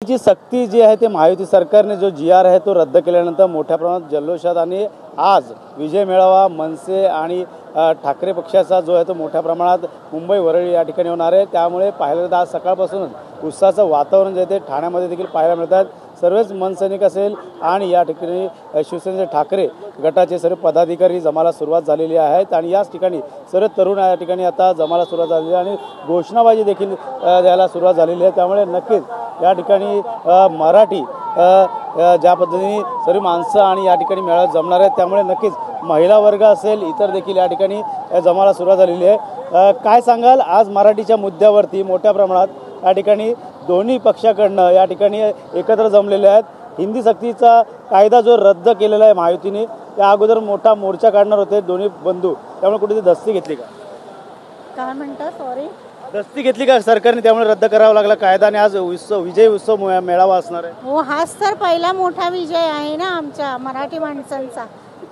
जी सक्ती जी आहे ते महायुती सरकारने जो GR आहे तो रद्द केल्यानंतर मोठ्या प्रमाणात जल्लोषात आणि आज विजय मेळावा मनसे आणि ठाकरे पक्षाचा जो आहे तो मोठ्या प्रमाणात मुंबई वरळी या ठिकाणी होणार आहे। त्यामुळे पाहिलं आज सकाळपासूनच उत्साहाचं वातावरण जे ते ठाण्यामध्ये देखील पाहायला मिळतात। सर्वच मनसैनिक असेल आणि या ठिकाणी शिवसेनेचे ठाकरे गटाचे सर्व पदाधिकारी जमाला सुरुवात झालेली आहेत आणि याच ठिकाणी सर्व तरुण या ठिकाणी आता जमाला सुरुवात झालेली आहे आणि घोषणाबाजी देखील द्यायला सुरुवात झालेली आहे। त्यामुळे नक्कीच या ठिकाणी मराठी ज्या पद्धतीने सर्व माणसं आणि या ठिकाणी मेळाव्यात जमणार आहेत त्यामुळे नक्कीच महिला वर्ग असेल इतर देखील या ठिकाणी जमाला सुरुवात झालेली आहे। काय सांगाल आज मराठीच्या मुद्द्यावरती मोठ्या प्रमाणात या ठिकाणी दोन्ही पक्षाकडनं या ठिकाणी एकत्र जमलेले आहेत। हिंदी सक्तीचा कायदा जो रद्द केलेला आहे महायुतीने त्या अगोदर मोठा मोर्चा काढणार होते दोन्ही बंधू, त्यामुळे कुठेतरी दस्ती घेतली का? काय म्हणता? सॉरी, दस्ती घेतली का सरकारने त्यामुळे रद्द करावा लागला कायदा आणि आज विजय उत्सव मेळावा असणार आहे? हो, हाच तर पहिला मोठा विजय आहे ना आमच्या मराठी माणसांचा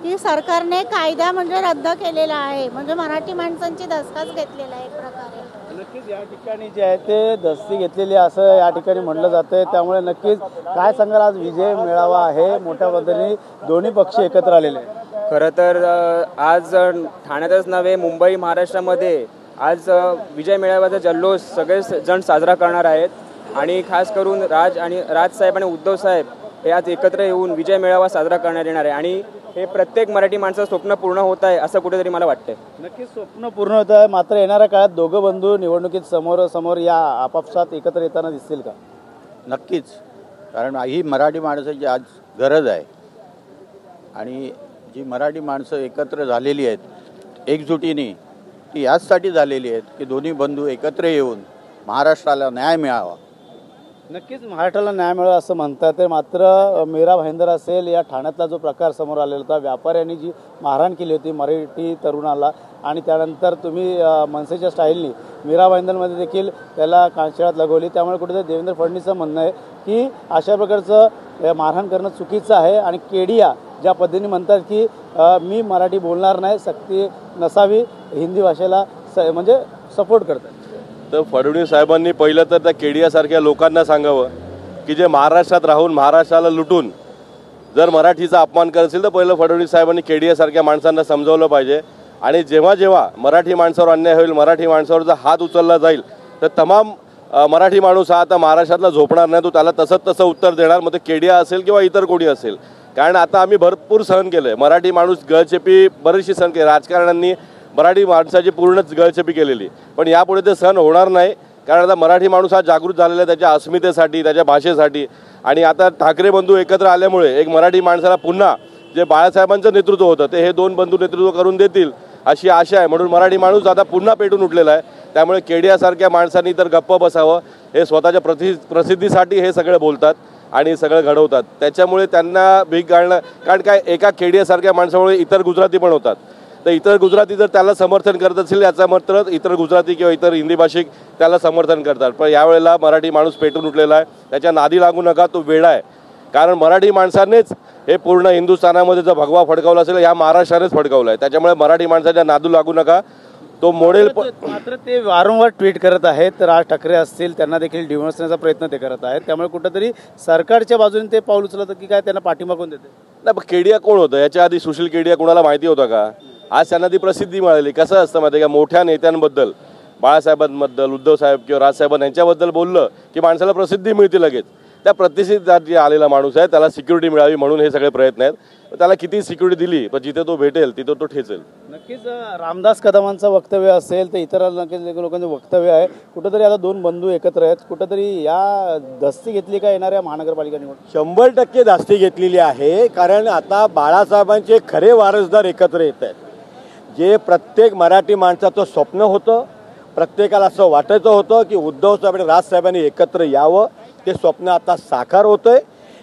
की सरकारने कायदा म्हणजे रद्द केलेला आहे, म्हणजे मराठी माणसांची दसकाच घेतलेला आहे एक प्रकारे। नक्कीच या ठिकाणी जे आहे ते दस्ती घेतलेली असं या ठिकाणी म्हणलं जातंय। त्यामुळे नक्कीच काय सांगाल आज विजय मेळावा आहे मोठ्या पद्धतीने दोन्ही पक्ष एकत्र आलेले आहेत। खरं तर आज ठाण्यातच नव्हे मुंबई महाराष्ट्रामध्ये आज विजय मेळाव्याचा जल्लोष सगळे जण साजरा करणार आहेत आणि खास करून राजसाहेब आणि उद्धव साहेब हे आज एकत्र येऊन विजय मेळावा साजरा करण्यात येणार आहे आणि हे प्रत्येक मराठी माणसाचं स्वप्न पूर्ण होत आहे असं कुठेतरी मला वाटतंय। नक्कीच स्वप्न पूर्ण होत आहे, मात्र येणाऱ्या काळात दोघं बंधू निवडणुकीत समोर या आपापसात एकत्र येताना दिसतील का? नक्कीच, कारण ही मराठी माणसाची आज गरज आहे आणि जी मराठी माणसं एकत्र झालेली आहेत एकजुटीने ती याचसाठी झालेली आहेत की दोन्ही बंधू एकत्र येऊन महाराष्ट्राला न्याय मिळावा। नक्कीच महाराष्ट्राला न्याय मिळावा असं म्हणतात, मात्र मीरा भाईंदर असेल या ठाण्यातला जो प्रकार समोर आलेला होता, व्यापाऱ्यांनी जी मारहाण केली होती मराठी तरुणाला आणि त्यानंतर तुम्ही मनसेच्या स्टाईलनी मीरा भाईंदरमध्ये देखील त्याला कांशिळात लगवली, त्यामुळे कुठेतरी देवेंद्र फडणवीसचं म्हणणं आहे की अशा प्रकारचं मारहाण करणं चुकीचं आहे आणि केडिया ज्या पद्धतीने म्हणतात की मी मराठी बोलणार नाही, सक्ती नसावी, हिंदी भाषेला म्हणजे सपोर्ट करतात। तर फडणवीस साहेबांनी पहिलं तर त्या केडियासारख्या लोकांना सांगावं की जे महाराष्ट्रात राहून महाराष्ट्राला लुटून जर मराठीचा अपमान करत असेल तर पहिलं फडणवीस साहेबांनी केडियासारख्या माणसांना समजावलं पाहिजे आणि जेव्हा जेव्हा मराठी माणसावर अन्याय होईल, मराठी माणसावर जर हात उचलला जाईल तर तमाम मराठी माणूस हा आता महाराष्ट्रातला झोपणार नाही, तो त्याला तसं उत्तर देणार, मग ते केडिया असेल किंवा इतर कोणी असेल। कारण आता आम्ही भरपूर सहन केलं आहे, मराठी माणूस गळचेपी बरीचशी सहन केली, राजकारण्यांनी मराठी माणसाची पूर्णच गळचेपी केलेली, पण यापुढे ते सहन होणार नाही। कारण आता मराठी माणूस हा जागृत झालेला आहे त्याच्या अस्मितेसाठी, त्याच्या भाषेसाठी आणि आता ठाकरे बंधू एकत्र आल्यामुळे एक मराठी माणसाला पुन्हा जे बाळासाहेबांचं नेतृत्व होतं ते हे दोन बंधू नेतृत्व करून देतील अशी आशा आहे। म्हणून मराठी माणूस आता पुन्हा पेटून उठलेला आहे, त्यामुळे केडियासारख्या माणसांनी तर गप्प बसावं, हे स्वतःच्या प्रसिद्धीसाठी हे सगळं बोलतात आणि सगळं घडवतात, त्याच्यामुळे त्यांना भीक घालणं, कारण काय एका केडियासारख्या माणसामुळे इतर गुजराती पण होतात, तर इतर गुजराती जर त्याला समर्थन करत असेल याचा मात्र इतर गुजराती किंवा इतर हिंदी भाषिक त्याला समर्थन करतात। पण यावेळेला मराठी माणूस पेटून उठलेला आहे, त्याच्या नादी लागू नका, तो वेडा आहे। कारण मराठी माणसानेच हे पूर्ण हिंदुस्थानामध्ये जर भगवा फडकावला असेल या महाराष्ट्रानेच फडकावला आहे, त्याच्यामुळे मराठी माणसाच्या नादू लागू नका, तो मोडेल। मात्र ते वारंवार ट्विट करत आहेत, राज ठाकरे असतील त्यांना देखील डिवोर्सण्याचा प्रयत्न ते करत आहेत, त्यामुळे कुठेतरी सरकारच्या बाजूने ते पाऊल उचलतं की काय त्यांना पाठिंबा कोण देते? नाही, पण केडिया कोण होतं याच्या आधी? सुशील केडिया कोणाला माहिती होतं का? आज त्यांना ती प्रसिद्धी मिळाली। कसं असतं माहिती आहे का, मोठ्या नेत्यांबद्दल बाळासाहेबांबद्दल उद्धव साहेब किंवा राजसाहेब यांच्याबद्दल बोललं की माणसाला प्रसिद्धी मिळते लगेच, त्या प्रतिष्ठित जे आलेला माणूस आहे त्याला सिक्युरिटी मिळावी म्हणून हे सगळे प्रयत्न आहेत। त्याला किती सिक्युरिटी दिली पण जिथे तो भेटेल तिथे तो ठेचेल। नक्कीच रामदास कदमांचं वक्तव्य असेल तर इतर लोकांचं वक्तव्य आहे, कुठेतरी आता दोन बंधू एकत्र आहेत, कुठेतरी या दस्ती घेतली का येणाऱ्या महानगरपालिका निवडणूक? 100% दस्ती घेतलेली आहे, कारण आता बाळासाहेबांचे खरे वारसदार एकत्र येत आहेत, जे प्रत्येक मराठी माणसाचं स्वप्न होतं, प्रत्येकाला असं वाटायचं होतं की उद्धव साहेब आणि राजसाहेबांनी एकत्र यावं, ते स्वप्न आता साकार होतंय।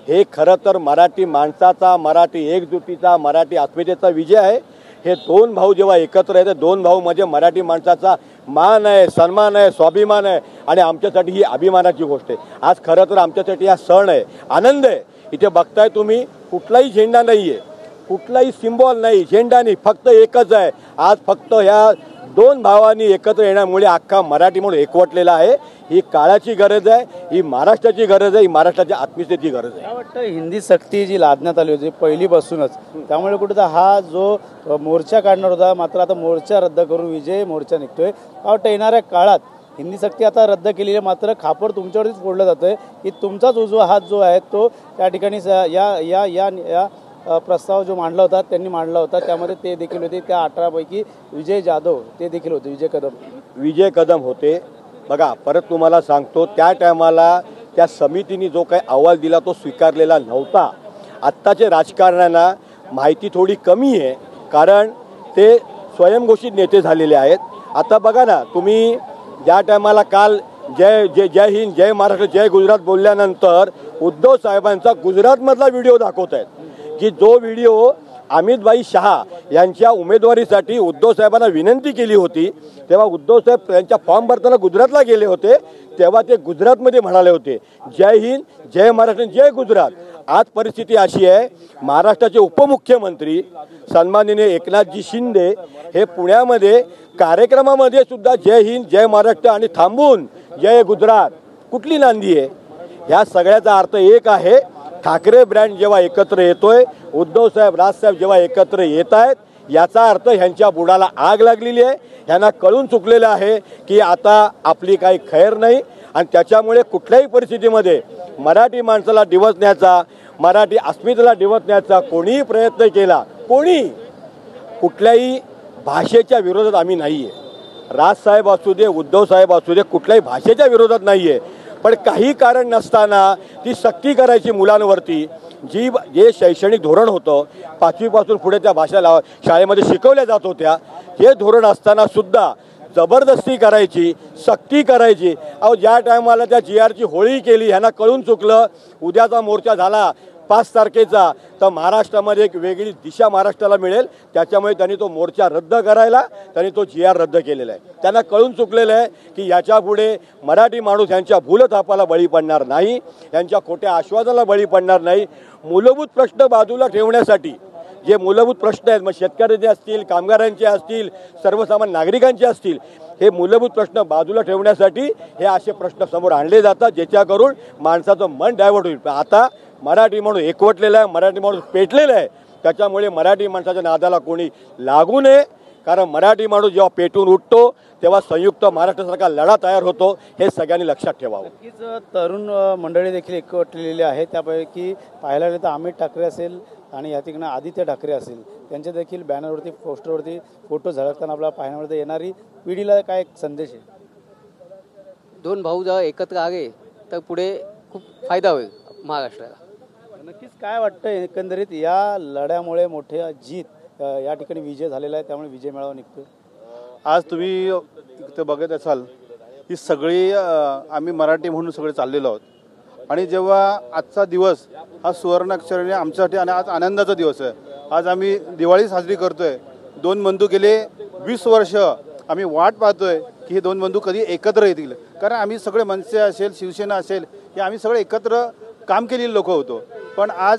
हे खरं तर मराठी माणसाचा, मराठी एकजुटीचा, मराठी अस्मितेचा विजय आहे। हे दोन भाऊ जेव्हा एकत्र येतात, दोन भाऊ म्हणजे मराठी माणसाचा मान आहे, सन्मान आहे, स्वाभिमान आहे आणि आमच्यासाठी ही अभिमानाची गोष्ट आहे। आज खरं तर आमच्यासाठी हा सण आहे, आनंद आहे। इथे बघताय तुम्ही कुठलाही झेंडा नाही आहे, कुठलाही सिम्बॉल नाही, झेंडा नाही, फक्त एकच आहे। आज फक्त ह्या दोन भावांनी एकत्र येण्यामुळे अख्खा मराठी म्हणून एकवटलेला आहे. ही काळाची गरज आहे, ही महाराष्ट्राची गरज आहे, ही महाराष्ट्राच्या आत्मीयतेची गरज आहे. मला वाटतं हिंदी सक्ती जी लादण्यात आली होती पहिलीपासूनच, त्यामुळे कुठं हा जो मोर्चा काढणार होता, मात्र आता मोर्चा रद्द करून विजय मोर्चा निघतोय. मला वाटतं येणाऱ्या काळात हिंदी सक्ती आता रद्द केलेली आहे, मात्र खापर तुमच्यावरतीच फोडलं जातं आहे की तुमचाच उजवा हात जो आहे तो त्या ठिकाणी या या या या प्रस्ताव जो मांडला होता त्यांनी मांडला होता, त्यामध्ये ते देखील होते. त्या 18 विजय जाधव ते देखील होते, विजय कदम होते. बघा, परत तुम्हाला सांगतो, त्या टायमाला त्या समितीने जो काही अहवाल दिला तो स्वीकारलेला नव्हता. आत्ताच्या राजकारण्यांना माहिती थोडी कमी आहे, कारण ते स्वयंघोषित नेते झालेले आहेत. आता बघा ना, तुम्ही ज्या टायमाला काल जय जय जय हिंद, जय महाराष्ट्र, जय गुजरात बोलल्यानंतर उद्धव साहेबांचा गुजरातमधला व्हिडिओ दाखवत आहेत की जो व्हिडिओ अमितभाई शहा यांच्या उमेदवारीसाठी उद्धव साहेबांना विनंती केली होती, तेव्हा उद्धव साहेब यांच्या फॉर्म भरताना गुजरातला गेले होते, तेव्हा ते गुजरातमध्ये म्हणाले होते जय हिंद, जय महाराष्ट्र, जय गुजरात. आज परिस्थिती अशी आहे, महाराष्ट्राचे उपमुख्यमंत्री सन्माननीय एकनाथजी शिंदे हे पुण्यामध्ये कार्यक्रमामध्ये सुद्धा जय हिंद, जय महाराष्ट्र आणि थांबून जय गुजरात. कुठली नांदी आहे? ह्या सगळ्याचा अर्थ एक आहे, ठाकरे ब्रँड जेव्हा एकत्र येतोय, उद्धव साहेब, राजसाहेब जेव्हा एकत्र येत आहेत, याचा अर्थ ह्यांच्या बुडाला आग लागलेली आहे. ह्यांना कळून चुकलेलं आहे की आता आपली काही खैर नाही, आणि त्याच्यामुळे कुठल्याही परिस्थितीमध्ये मराठी माणसाला डिवचण्याचा, मराठी अस्मितेला डिवचण्याचा कोणीही प्रयत्न केला, कोणी कुठल्याही भाषेच्या विरोधात आम्ही नाही आहे. राजसाहेब असू दे, उद्धव साहेब असू दे, कुठल्याही भाषेच्या विरोधात नाही आहे. पण काही कारण नसताना ती सक्ती करायची मुलांवरती. जे शैक्षणिक धोरण होतं 5वीपासून पुढे त्या भाषा शाळेमध्ये शिकवल्या जात होत्या, हे धोरण असताना सुद्धा जबरदस्ती करायची, सक्ती करायची. अहो, ज्या टायमाला त्या GRची होळी केली, ह्यांना कळून चुकलं उद्याचा मोर्चा झाला 5 तारखेचा तर महाराष्ट्रामध्ये एक वेगळी दिशा महाराष्ट्राला मिळेल, त्याच्यामुळे त्यांनी तो मोर्चा रद्द करायला, त्यांनी तो GR रद्द केलेला आहे. त्यांना कळून चुकलेलं आहे की याच्यापुढे मराठी माणूस यांच्या भूलथापाला बळी पडणार नाही, यांच्या खोट्या आश्वासनाला बळी पडणार नाही. मूलभूत प्रश्न बाजूला ठेवण्यासाठी जे मूलभूत प्रश्न आहेत, मग शेतकऱ्यांचे असतील, कामगारांचे असतील, सर्वसामान्य नागरिकांचे असतील, हे मूलभूत प्रश्न बाजूला ठेवण्यासाठी हे असे प्रश्न समोर आणले जातात, ज्याच्याकरून माणसाचं मन डायव्हर्ट होईल. आता मराठी माणूस एकवटलेला आहे, मराठी माणूस पेटलेला आहे, त्याच्यामुळे मराठी माणसाच्या नादाला कोणी लागू नये. कारण मराठी माणूस जेव्हा पेटून उठतो तेव्हा संयुक्त महाराष्ट्रासारखा लढा तयार होतो, हे सगळ्यांनी लक्षात ठेवावं. नक्कीच तरुण मंडळी देखील एकवटलेली आहे. त्यापैकी पाहायला गेलं तर अमित ठाकरे असेल आणि या ठिकाणी आदित्य ठाकरे असेल, त्यांचे देखील बॅनरवरती, पोस्टरवरती फोटो झळकताना आपल्याला पाहण्यामध्ये येणारी पिढीला काय एक संदेश आहे? दोन भाऊ जेव्हा एकत्र आले तर पुढे खूप फायदा होईल महाराष्ट्राला. नक्कीच काय वाटतं एकंदरीत या लढ्यामुळे मोठ्या जीत या ठिकाणी विजय झालेला आहे, त्यामुळे विजय मेळावा निघतो? आज तुम्ही इथे बघत असाल ही सगळी आम्ही मराठी म्हणून सगळे चाललेलो आहोत, आणि जेव्हा आजचा दिवस हा सुवर्णाक्षराने आमच्यासाठी आणि आज आनंदाचा दिवस आहे. आज आम्ही दिवाळी साजरी करतोय. दोन बंधू गेले 20 वर्ष आम्ही वाट पाहतोय की हे दोन बंधू कधी एकत्र येतील, कारण आम्ही सगळे मनसे असेल, शिवसेना असेल, हे आम्ही सगळे एकत्र काम केलेले लोक होतो. पण आज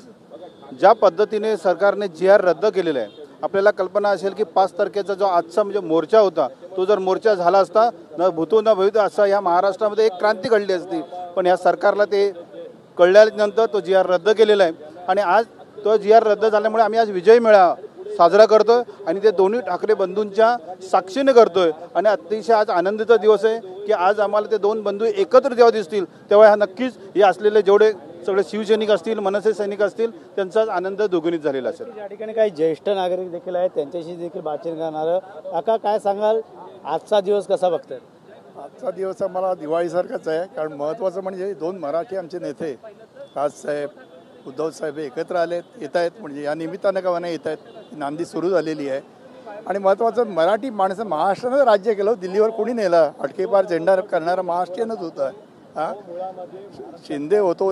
ज्या पद्धतीने सरकारने GR रद्द केलेला आहे, आपल्याला कल्पना असेल की 5 तारखेचा जो आजचा म्हणजे मोर्चा होता, तो जर मोर्चा झाला असता न भूतो न भवितो असा ह्या महाराष्ट्रामध्ये एक क्रांती घडली असती. पण या सरकारला ते कळल्यानंतर तो GR रद्द केलेला आहे, आणि आज तो GR रद्द झाल्यामुळे आम्ही आज विजय मेळावा साजरा करतोय, आणि ते दोन्ही ठाकरे बंधूंच्या साक्षीने करतोय. आणि अतिशय आज आनंदीचा दिवस आहे की आज आम्हाला ते दोन बंधू एकत्र जेव्हा दिसतील तेव्हा ह्या नक्कीच हे असलेले जेवढे सगळे शिवसैनिक असतील, मनसे सैनिक असतील, त्यांचा आनंद द्विगुणित झालेला असेल. या ठिकाणी काही ज्येष्ठ नागरिक देखील आहेत, त्यांच्याशी देखील बातचीत करणार. काका, काय सांगाल, आजचा दिवस कसा बघताय? आजचा दिवस आम्हाला दिवाळीसारखाच आहे, कारण महत्त्वाचं म्हणजे दोन मराठी आमचे नेते राजसाहेब, उद्धव साहेब एकत्र येत आहेत, म्हणजे या निमित्तानं का नाही येत आहेत, नांदी सुरू झालेली आहे. आणि महत्त्वाचं मराठी माणसं महाराष्ट्रानं राज्य केलं, दिल्लीवर कोणी नेलं, अटकेपार झेंडा करणारा महाराष्ट्रीयनच होता. शिंदे होतो,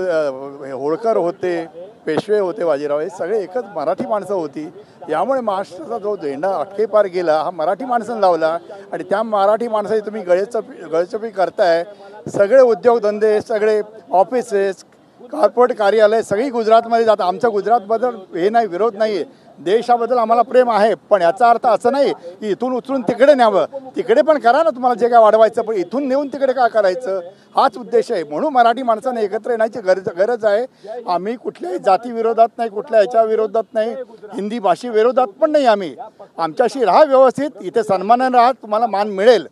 होळकर होते, पेशवे होते, बाजीराव, हे सगळे एकच मराठी माणसं होती. यामुळे महाराष्ट्राचा जो झेंडा अटकेपार गेला हा मराठी माणसानं लावला, आणि त्या मराठी माणसाची तुम्ही गळचपी करताय. सगळे उद्योगधंदे, सगळे ऑफिसेस, कॉर्पोरेट कार्यालय सगळी गुजरातमध्ये जातात. आमच्या गुजरातबद्दल हे नाही, विरोध नाही आहे, देशाबद्दल आम्हाला प्रेम आहे. पण याचा अर्थ असं नाही की इथून उचलून तिकडे न्यावं. तिकडे पण करा ना तुम्हाला जे काय वाढवायचं, पण इथून नेऊन तिकडे काय करायचं, हाच उद्देश आहे. म्हणून मराठी माणसाने एकत्र येण्याची गरज आहे. आम्ही कुठल्याही जाती विरोधात नाही, कुठल्या ह्याच्या विरोधात नाही, हिंदी भाषे विरोधात पण नाही. आम्ही आमच्याशी राहा व्यवस्थित, इथे सन्मानाने राहा, तुम्हाला मान मिळेल.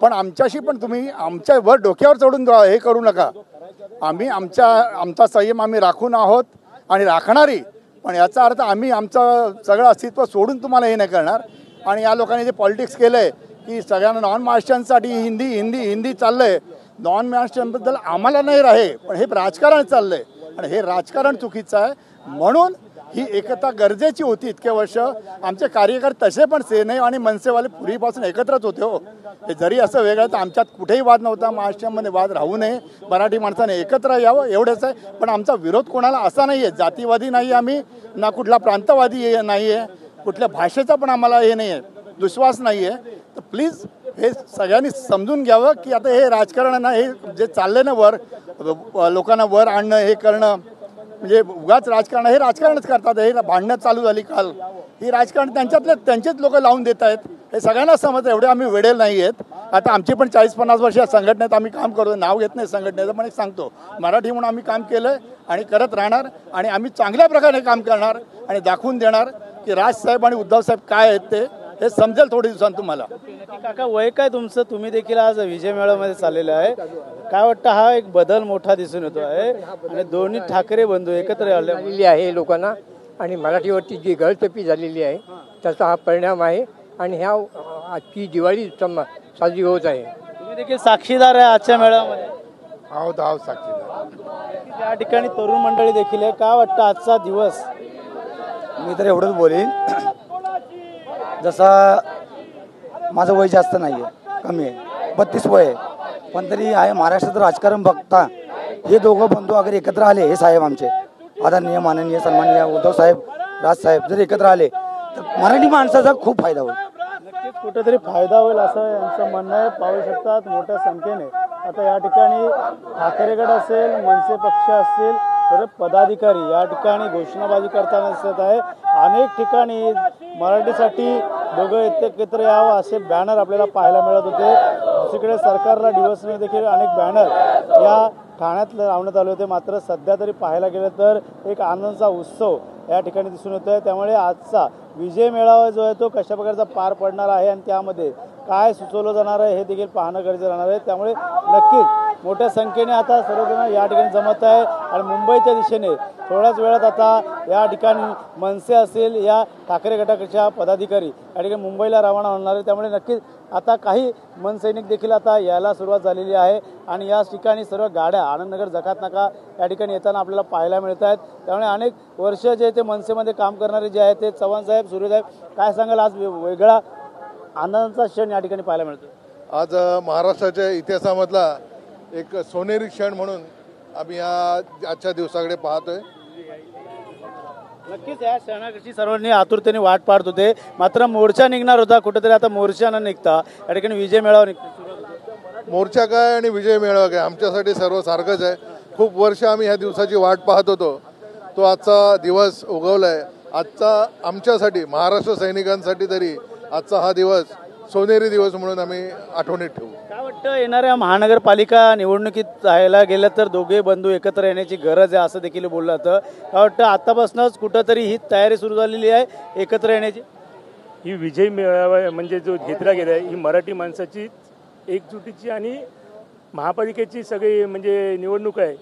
पण आमच्याशी पण तुम्ही आमच्या वर डोक्यावर चढून हे करू नका. आम्ही आमचा संयम आम्ही राखून आहोत आणि राखणारी. पण याचा अर्थ आम्ही आमचं सगळं अस्तित्व सोडून तुम्हाला हे नाही करणार. आणि या लोकांनी जे पॉलिटिक्स केलं आहे की सगळ्यांना नॉन महाराष्ट्रांसाठी हिंदी हिंदी हिंदी चाललं आहे, नॉन महाराष्ट्रांबद्दल आम्हाला नाही राहे, पण हे राजकारण चाललं आहे आणि हे राजकारण चुकीचं आहे. म्हणून ही एकता गरजेची होती. इतके वर्ष आमचे कार्यकर्ते तसे पण सेने आणि मनसेवाले पूर्वीपासून एकत्रच होते हो. हे जरी असं वेगळं तर आमच्यात कुठेही वाद नव्हता. महाराष्ट्रामध्ये वाद राहू नये, मराठी माणसाने एकत्र यावं एवढंच आहे. पण आमचा विरोध कोणाला असा नाही आहे, जातीवादी नाही आम्ही, ना कुठला प्रांतवादी नाही आहे, कुठल्या भाषेचा पण आम्हाला हे नाही आहे, विश्वास नाही आहे. तर प्लीज हे सगळ्यांनी समजून घ्यावं की आता हे राजकारण ना, हे जे चाललं ना वर, लोकांना वर आणणं, हे करणं म्हणजे उगाच राजकारण, हे राजकारणच करतात. हे भांडणं चालू झाली काल, ही राजकारण त्यांचेच लोक लावून देत आहेत. हे सगळ्यांना समजतं, एवढे आम्ही वेडेल नाही आहेत. आता आमची पण 40-50 वर्ष या संघटनेत आम्ही काम करतो, नाव घेत नाही संघटनेचं, पण एक सांगतो, मराठी म्हणून आम्ही काम केलं आणि करत राहणार. आणि आम्ही चांगल्या प्रकारे काम करणार आणि दाखवून देणार की राजसाहेब आणि उद्धवसाहेब काय आहेत हे समजेल थोड्या दिवसांत तुम्हाला. काका, वय काय तुमचं? तुम्ही देखील आज विजय मेळाव्यामध्ये चाललेलं आहे. काय वाटतं, हा एक बदल मोठा दिसून येतो आहे आणि दोन्ही ठाकरे बंधू एकत्र आलेली आहे लोकांना, आणि मराठीवरती जी गळचेपी झालेली आहे त्याचा हा परिणाम आहे. आणि ह्या आजची दिवाळी साजरी होत आहे. तुम्ही देखील साक्षीदार आहे आजच्या मेळाव्यामध्ये. आहोत साक्षीदार. या ठिकाणी तरुण मंडळी देखील आहे. काय वाटतं आजचा दिवस? मी तर एवढंच बोलेन, जसा माझं वय जास्त नाही आहे, कमी आहे, 32 वय आहे, पण तरी आहे महाराष्ट्राचं राजकारण बघता हे दोघं बंधू अगर एकत्र आले, हे साहेब आमचे आदरणीय माननीय सन्माननीय उद्धव साहेब, राजसाहेब जर एकत्र आले तर मराठी माणसाचा खूप फायदा होईल. नक्कीच कुठेतरी फायदा होईल असं यांचं म्हणणं आहे. पाहू शकतात मोठ्या संख्येने आता या ठिकाणी ठाकरे गट असेल, मनसे पक्ष असतील, तर पदाधिकारी या ठिकाणी घोषणाबाजी करताना दिसत आहे. अनेक ठिकाणी मराठीसाठी दोघं एकत्र यावं असे बॅनर आपल्याला पाहायला मिळत होते. दुसरीकडे सरकारला डिवसने देखील अनेक बॅनर या ठाण्यात लावण्यात आले होते. मात्र सध्या तरी पाहायला गेलं तर एक आनंदाचा उत्सव या ठिकाणी दिसून येतो आहे. त्यामुळे आजचा विजय मेळावा जो आहे तो कशा प्रकारचा पार पडणार आहे आणि त्यामध्ये काय सुचवलं जाणार आहे हे देखील पाहणं गरजेचं राहणार आहे. त्यामुळे नक्कीच मोठ्या संख्येने आता सर्वजण या ठिकाणी जमत आहे आणि मुंबईच्या दिशेने थोड्याच वेळात आता या ठिकाणी मनसे असेल, या ठाकरे गटाच्या पदाधिकारी या ठिकाणी मुंबईला रवाना होणार आहे. त्यामुळे नक्कीच आता काही मनसैनिक देखील आता यायला सुरुवात झालेली आहे आणि या ठिकाणी सर्व गाड्या आनंदनगर जकात नाका या ठिकाणी येताना आपल्याला पाहायला मिळत आहेत. त्यामुळे अनेक वर्ष जे ते मनसेमध्ये काम करणारे जे आहेत ते चव्हाण साहेब, सूर्यसाहेब, काय सांगाल, आज वेगळा आनंदाचा क्षण या ठिकाणी पाहायला मिळतो? आज महाराष्ट्राच्या इतिहासामधला एक सोनेरी क्षण म्हणून आम्ही आजच्या दिवसाकडे पाहतोय. नक्कीच या क्षणाची सर्वांनी आतुरतेने वाट पाहत होते. मात्र मोर्चा निघणार होता, कुठेतरी आता मोर्चा न निघता या ठिकाणी विजय मेळावा निघतो. मोर्चा काय आणि विजय मेळावा काय आमच्यासाठी सर्व सारखंच आहे. खूप वर्ष आम्ही ह्या दिवसाची वाट पाहत होतो. तो आजचा दिवस उगवलाय. आजचा आमच्यासाठी, महाराष्ट्र सैनिकांसाठी तरी आजचा हा दिवस सोनेरी दिवस म्हणून आम्ही आठवणीत ठेवू. काय वाटतं, येणाऱ्या महानगरपालिका निवडणुकीत जायला गेलं तर दोघे बंधू एकत्र येण्याची गरज आहे असं देखील बोललं जातं. काय वाटतं, आतापासूनच कुठंतरी ही तयारी सुरू झालेली आहे एकत्र येण्याची? ही विजय मेळावा म्हणजे जो घेतला गेला आहे, ही मराठी माणसाची एकजुटीची आणि महापालिकेची सगळी म्हणजे निवडणूक आहे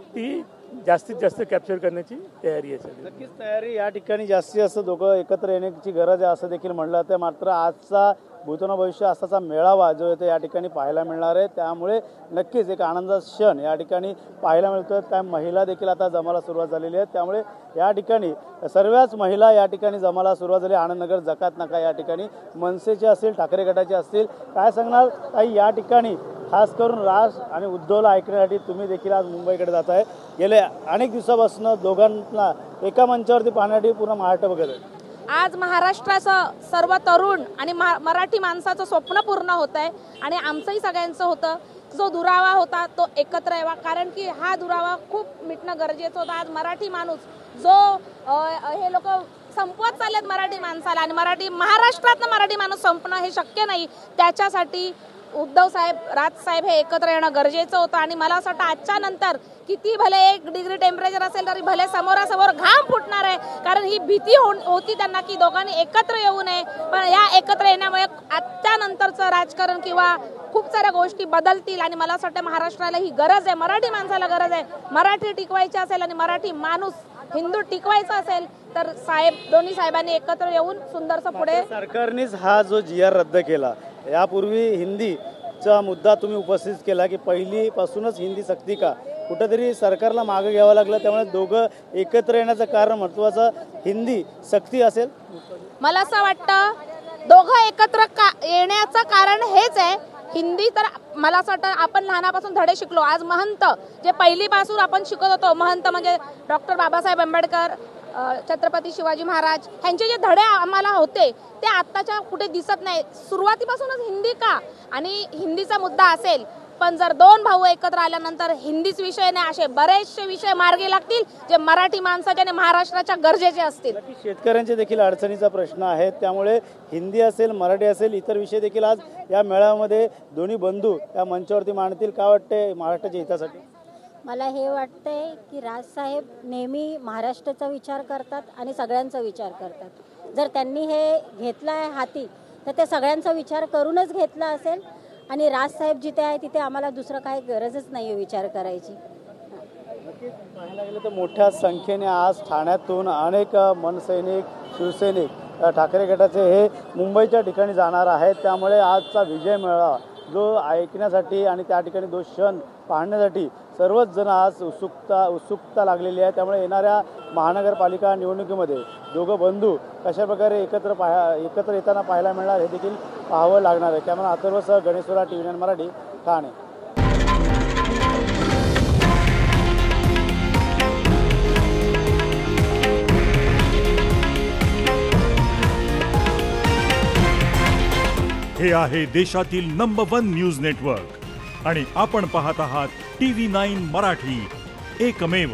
ती जास्तीत जास्त कॅप्चर करण्याची तयारी आहे. नक्कीच तयारी या ठिकाणी जास्तीत जास्त दोघं एकत्र येण्याची गरज आहे असं देखील म्हणलं जातं. मात्र आजचा भूतन भविष्य असाचा मेळावा जो आहे तो या ठिकाणी पाहायला मिळणार आहे. त्यामुळे नक्कीच एक आनंदाचा क्षण या ठिकाणी पाहायला मिळतोय. त्या महिला देखील आता जमायला सुरुवात झालेली आहे. त्यामुळे या ठिकाणी सर्वच महिला या ठिकाणी जमायला सुरुवात झाली. आनंदनगर जकात नाका या ठिकाणी मनसेचे असतील, ठाकरे गटाचे असतील. काय सांगणार काही या ठिकाणी खास करून राज आणि उद्धवला ऐकण्यासाठी तुम्ही देखील आज मुंबईकडे जात आहे. गेले अनेक दिवसापासून दोघांना एका मंचावरती पाहण्यासाठी पूर्ण महाराष्ट्र बघत आहे. आज महाराष्ट्राचं सर्व तरुण आणि मराठी माणसाचं स्वप्न पूर्ण होत आहे आणि आमचंही सगळ्यांचं होतं जो दुरावा होता तो एकत्र यावा, कारण की हा दुरावा खूप मिटणं गरजेचं होतं. आज मराठी माणूस जो हे लोक संपवत चाललेत मराठी माणसाला, आणि महाराष्ट्रातनं मराठी माणूस संपणं हे शक्य नाही. त्याच्यासाठी उद्धव साहेब, राज साहेब हे एकत्र येणं गरजेचं होतं. आणि मला असं वाटतं आजच्या नंतर किती भले 1 डिग्री टेम्परेचर असेल तरी भले समोरासमोर घाम फुटणार आहे, कारण ही भीती होती त्यांना की दोघांनी एकत्र येऊ नये. पण या एकत्र येण्यामुळे आजच्या नंतरचं राजकारण किंवा खूप साऱ्या गोष्टी बदलतील. आणि मला असं वाटतं महाराष्ट्राला ही गरज आहे, मराठी माणसाला गरज आहे. मराठी टिकवायची असेल आणि मराठी माणूस हिंदू टिकवायचा असेल तर दोन्ही साहेबांनी एकत्र येऊन सुंदरसं पुढे. सरकारनेच हा जो GR रद्द केला, यापूर्वी हिंदीचा मुद्दा तुम्ही उपस्थित केला की पहिलीपासूनच हिंदी सक्ती का, कुठेतरी सरकारला मागे घ्यावं लागलं, त्यामुळे दोघं एकत्र येण्याचं कारण महत्त्वाचं हिंदी सक्ती असेल. मला असं वाटतं दोघं एकत्र येण्याचं कारण हेच आहे. हिंदी तर मला असं वाटतं आपण लहानापासून धडे शिकलो. आज महंत जे पहिलीपासून आपण शिकत होतो, महंत म्हणजे डॉक्टर बाबासाहेब आंबेडकर, छत्रपती शिवाजी महाराज, ह्यांचे जे धडे आम्हाला होते ते आत्ताच्या कुठे दिसत नाही. सुरुवातीपासूनच हिंदी का आणि हिंदीचा मुद्दा असेल, पण जर 2 भाऊ एकत्र आल्यानंतर हिंदीच विषय नाही, असे बरेचसे विषय मार्गी लागतील जे मराठी माणसाच्या आणि महाराष्ट्राच्या गरजेचे असतील. शेतकऱ्यांचे देखील अडचणीचा प्रश्न आहे, त्यामुळे हिंदी असेल, मराठी असेल, इतर विषय देखील आज या मेळाव्यामध्ये दोन्ही बंधू या मंचावरती मांडतील. काय वाटते महाराष्ट्राच्या हितासाठी? मला हे वाटतंय की राजसाहेब नेहमी महाराष्ट्राचा विचार करतात आणि सगळ्यांचा विचार करतात. जर त्यांनी हे घेतलं आहे हाती तर ते सगळ्यांचा विचार करूनच घेतला असेल. आणि राजसाहेब जिथे आहे तिथे आम्हाला दुसरं काही गरजच नाही आहे विचार करायची. पाहायला गेलं तर मोठ्या संख्येने आज ठाण्यातून अनेक मनसैनिक, शिवसैनिक, ठाकरे गटाचे हे मुंबईच्या ठिकाणी जाणार आहेत. त्यामुळे आजचा विजय मेळावा जो ऐकण्यासाठी आणि त्या ठिकाणी तो क्षण पाहण्यासाठी सर्वच जण आज उत्सुकता लागलेली आहे. त्यामुळे येणाऱ्या महानगरपालिका निवडणुकीमध्ये दोघं बंधू कशाप्रकारे एकत्र येताना पाहायला मिळणार हे देखील पाहावं लागणार आहे. कॅमेरा अथर्वसह गणेशोरा, TV9 मराठी, ठाणे. हे आहे देशातील नंबर 1 न्यूज नेटवर्क आणि आपण पाहत आहात TV9 मराठी, एकमेव.